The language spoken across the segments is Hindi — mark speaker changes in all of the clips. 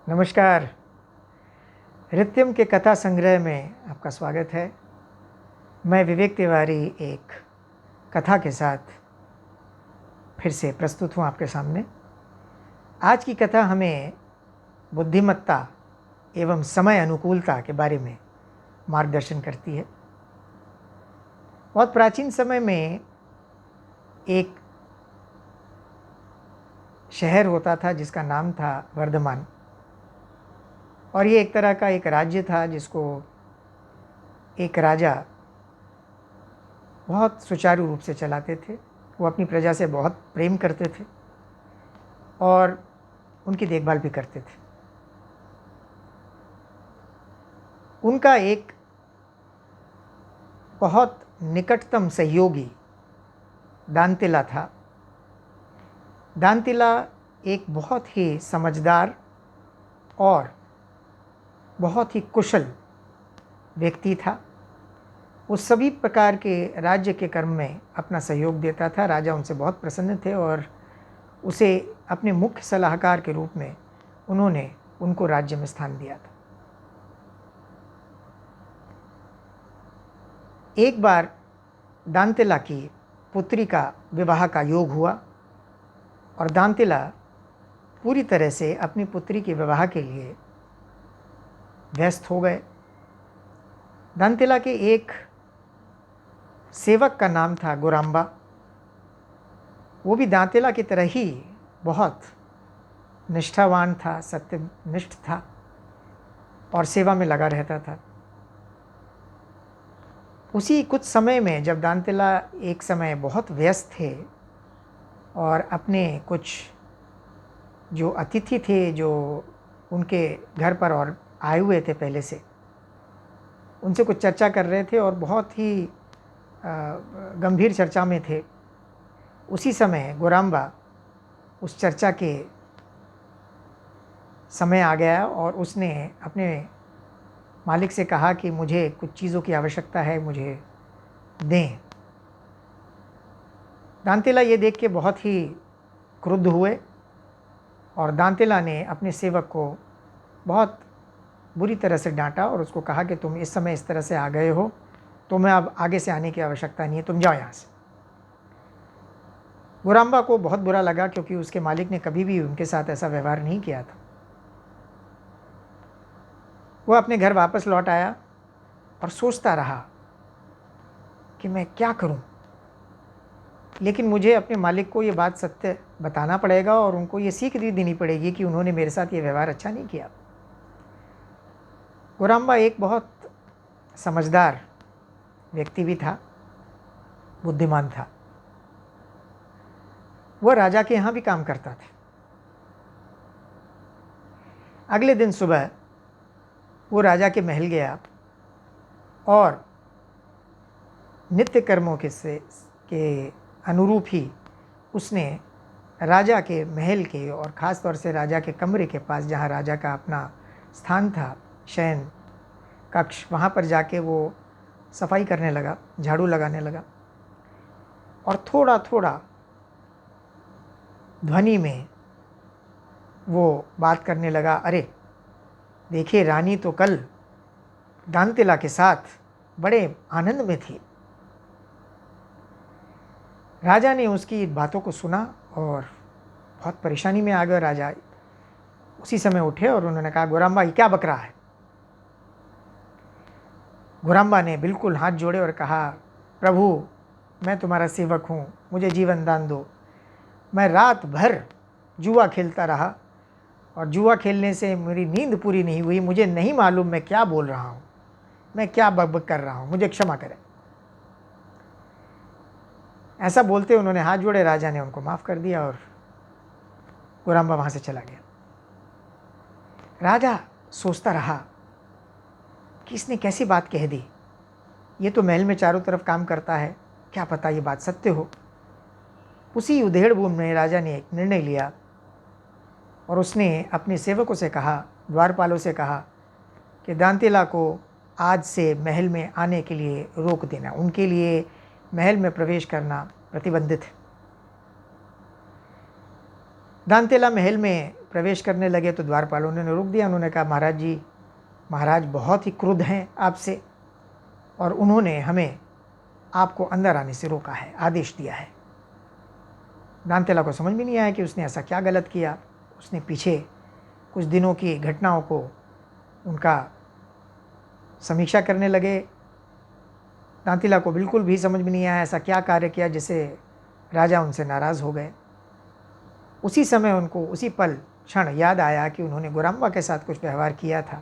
Speaker 1: नमस्कार। रित्यम के कथा संग्रह में आपका स्वागत है। मैं विवेक तिवारी एक कथा के साथ फिर से प्रस्तुत हूँ आपके सामने। आज की कथा हमें बुद्धिमत्ता एवं समय अनुकूलता के बारे में मार्गदर्शन करती है। बहुत प्राचीन समय में एक शहर होता था जिसका नाम था वर्धमान, और ये एक तरह का एक राज्य था जिसको एक राजा बहुत सुचारू रूप से चलाते थे। वो अपनी प्रजा से बहुत प्रेम करते थे और उनकी देखभाल भी करते थे। उनका एक बहुत निकटतम सहयोगी दांतिला था। दांतिला एक बहुत ही समझदार और बहुत ही कुशल व्यक्ति था। वो सभी प्रकार के राज्य के कर्म में अपना सहयोग देता था। राजा उनसे बहुत प्रसन्न थे और उसे अपने मुख्य सलाहकार के रूप में उन्होंने उनको राज्य में स्थान दिया था। एक बार दांतिला की पुत्री का विवाह का योग हुआ और दांतिला पूरी तरह से अपनी पुत्री के विवाह के लिए व्यस्त हो गए। दांतिला के एक सेवक का नाम था गुराम्बा। वो भी दांतिला की तरह ही बहुत निष्ठावान था, सत्यनिष्ठ था और सेवा में लगा रहता था। उसी कुछ समय में जब दांतिला एक समय बहुत व्यस्त थे और अपने कुछ जो अतिथि थे जो उनके घर पर और आए हुए थे पहले से, उनसे कुछ चर्चा कर रहे थे और बहुत ही गंभीर चर्चा में थे। उसी समय गुराम्बा उस चर्चा के समय आ गया और उसने अपने मालिक से कहा कि मुझे कुछ चीज़ों की आवश्यकता है, मुझे दें। दांतिला ये देख के बहुत ही क्रुद्ध हुए और दांतिला ने अपने सेवक को बहुत बुरी तरह से डांटा और उसको कहा कि तुम इस समय इस तरह से आ गए हो, तुम्हें अब आगे से आने की आवश्यकता नहीं है, तुम जाओ यहाँ से। गुराम्बा को बहुत बुरा लगा क्योंकि उसके मालिक ने कभी भी उनके साथ ऐसा व्यवहार नहीं किया था। वह अपने घर वापस लौट आया और सोचता रहा कि मैं क्या करूं, लेकिन मुझे अपने मालिक को ये बात सत्य बताना पड़ेगा और उनको ये सीख भी देनी पड़ेगी कि उन्होंने मेरे साथ ये व्यवहार अच्छा नहीं किया। गुराम्बा एक बहुत समझदार व्यक्ति भी था, बुद्धिमान था। वह राजा के यहाँ भी काम करता था। अगले दिन सुबह वो राजा के महल गया और नित्य कर्मों के अनुरूप ही उसने राजा के महल के और ख़ास तौर से राजा के कमरे के पास, जहाँ राजा का अपना स्थान था, शयन कक्ष, वहाँ पर जाके वो सफाई करने लगा, झाड़ू लगाने लगा और थोड़ा थोड़ा ध्वनि में वो बात करने लगा, अरे देखिए, रानी तो कल दांतिला के साथ बड़े आनंद में थी। राजा ने उसकी बातों को सुना और बहुत परेशानी में आ गए। राजा उसी समय उठे और उन्होंने कहा, गुराम्बा ये क्या बक रहा है? गुराम्बा ने बिल्कुल हाथ जोड़े और कहा, प्रभु मैं तुम्हारा सेवक हूँ, मुझे जीवन दान दो। मैं रात भर जुआ खेलता रहा और जुआ खेलने से मेरी नींद पूरी नहीं हुई। मुझे नहीं मालूम मैं क्या बोल रहा हूँ, मैं क्या बकबक कर रहा हूँ, मुझे क्षमा करें। ऐसा बोलते उन्होंने हाथ जोड़े। राजा ने उनको माफ़ कर दिया और गुराम्बा वहाँ से चला गया। राजा सोचता रहा कि इसने कैसी बात कह दी, ये तो महल में चारों तरफ काम करता है, क्या पता ये बात सत्य हो। उसी उधेड़ बुन में राजा ने एक निर्णय लिया और उसने अपने सेवकों से कहा, द्वारपालों से कहा कि दांतिला को आज से महल में आने के लिए रोक देना, उनके लिए महल में प्रवेश करना प्रतिबंधित है। दांतेला महल में प्रवेश करने लगे तो द्वारपालों ने रोक दिया। उन्होंने कहा, महाराज जी, महाराज बहुत ही क्रुद्ध हैं आपसे और उन्होंने हमें आपको अंदर आने से रोका है, आदेश दिया है। दांतेला को समझ में नहीं आया कि उसने ऐसा क्या गलत किया। उसने पीछे कुछ दिनों की घटनाओं को उनका समीक्षा करने लगे। दांतेला को बिल्कुल भी समझ में नहीं आया ऐसा क्या कार्य किया जिससे राजा उनसे नाराज़ हो गए। उसी समय उनको उसी पल क्षण याद आया कि उन्होंने गुराम्बा के साथ कुछ व्यवहार किया था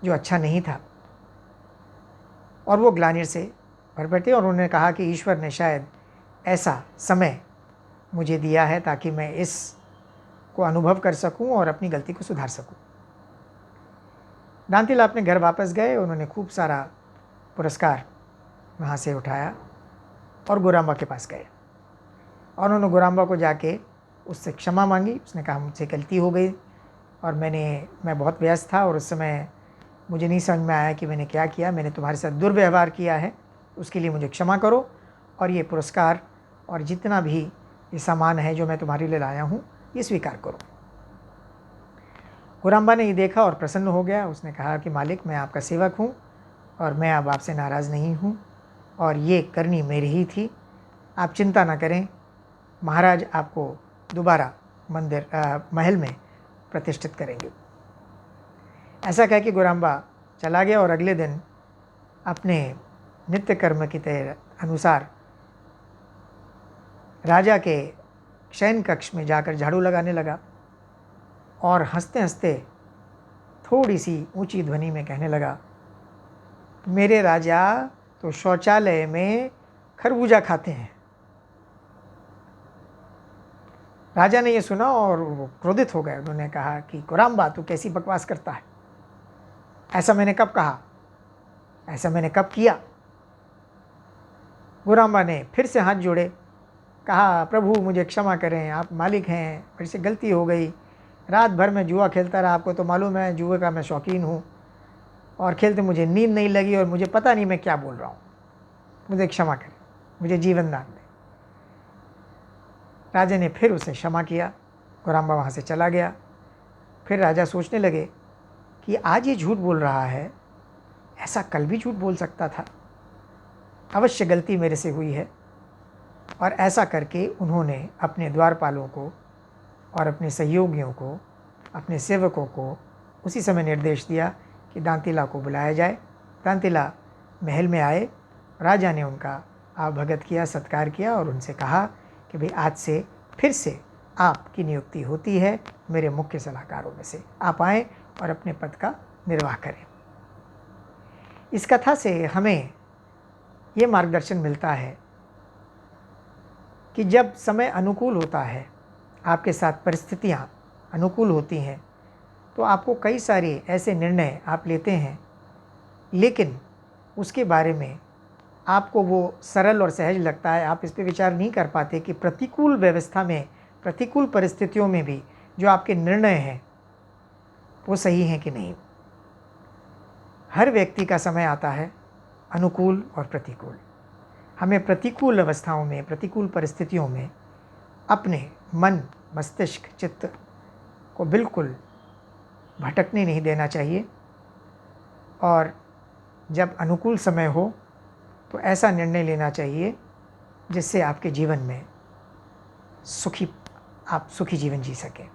Speaker 1: जो अच्छा नहीं था, और वो ग्लानि से भर बैठे और उन्होंने कहा कि ईश्वर ने शायद ऐसा समय मुझे दिया है ताकि मैं इस को अनुभव कर सकूं और अपनी गलती को सुधार सकूं। दांतेला अपने घर वापस गए। उन्होंने खूब सारा पुरस्कार वहाँ से उठाया और गुराम्बा के पास गए और उन्होंने गुराम्बा को जाके उससे क्षमा मांगी। उसने कहा, मुझसे गलती हो गई और मैं बहुत व्यस्त था और उस समय मुझे नहीं समझ में आया कि मैंने क्या किया। मैंने तुम्हारे साथ दुर्व्यवहार किया है, उसके लिए मुझे क्षमा करो और ये पुरस्कार और जितना भी ये सामान है जो मैं तुम्हारे लिए लाया हूँ ये स्वीकार करो। गुराम्बा ने ये देखा और प्रसन्न हो गया। उसने कहा कि मालिक, मैं आपका सेवक हूँ और मैं अब आपसे नाराज़ नहीं हूँ और ये करनी मेरी ही थी। आप चिंता ना करें, महाराज आपको दोबारा महल में प्रतिष्ठित करेंगे। ऐसा कह के गुराम्बा चला गया और अगले दिन अपने नित्य कर्म की अनुसार राजा के शयन कक्ष में जाकर झाड़ू लगाने लगा और हंसते हंसते थोड़ी सी ऊंची ध्वनि में कहने लगा, मेरे राजा तो शौचालय में खरबूजा खाते हैं। राजा ने यह सुना और वो क्रोधित हो गए। उन्होंने कहा कि गुराम्बा, तू कैसी बकवास करता है, ऐसा मैंने कब कहा, ऐसा मैंने कब किया। गुराम्बा ने फिर से हाथ जोड़े, कहा, प्रभु मुझे क्षमा करें, आप मालिक हैं, फिर से गलती हो गई। रात भर मैं जुआ खेलता रहा, आपको तो मालूम है जुए का मैं शौकीन हूँ, और खेलते मुझे नींद नहीं लगी और मुझे पता नहीं मैं क्या बोल रहा हूँ, मुझे क्षमा करें, मुझे जीवन दान दें। राजा ने फिर उसे क्षमा किया। गुराम्बा वहाँ से चला गया। फिर राजा सोचने लगे कि आज ये झूठ बोल रहा है, ऐसा कल भी झूठ बोल सकता था, अवश्य गलती मेरे से हुई है। और ऐसा करके उन्होंने अपने द्वारपालों को और अपने सहयोगियों को, अपने सेवकों को उसी समय निर्देश दिया कि दांतेला को बुलाया जाए। दांतेला महल में आए। राजा ने उनका आवभगत किया, सत्कार किया और उनसे कहा कि भाई आज से फिर से आपकी नियुक्ति होती है मेरे मुख्य सलाहकारों में से, आप आएँ और अपने पद का निर्वाह करें। इस कथा से हमें ये मार्गदर्शन मिलता है कि जब समय अनुकूल होता है, आपके साथ परिस्थितियाँ अनुकूल होती हैं, तो आपको कई सारे ऐसे निर्णय आप लेते हैं, लेकिन उसके बारे में आपको वो सरल और सहज लगता है। आप इस पे विचार नहीं कर पाते कि प्रतिकूल व्यवस्था में, प्रतिकूल परिस्थितियों में भी जो आपके निर्णय हैं वो सही हैं कि नहीं। हर व्यक्ति का समय आता है, अनुकूल और प्रतिकूल। हमें प्रतिकूल अवस्थाओं में, प्रतिकूल परिस्थितियों में अपने मन, मस्तिष्क, चित्त को बिल्कुल भटकने नहीं देना चाहिए, और जब अनुकूल समय हो तो ऐसा निर्णय लेना चाहिए जिससे आपके जीवन में आप सुखी जीवन जी सकें।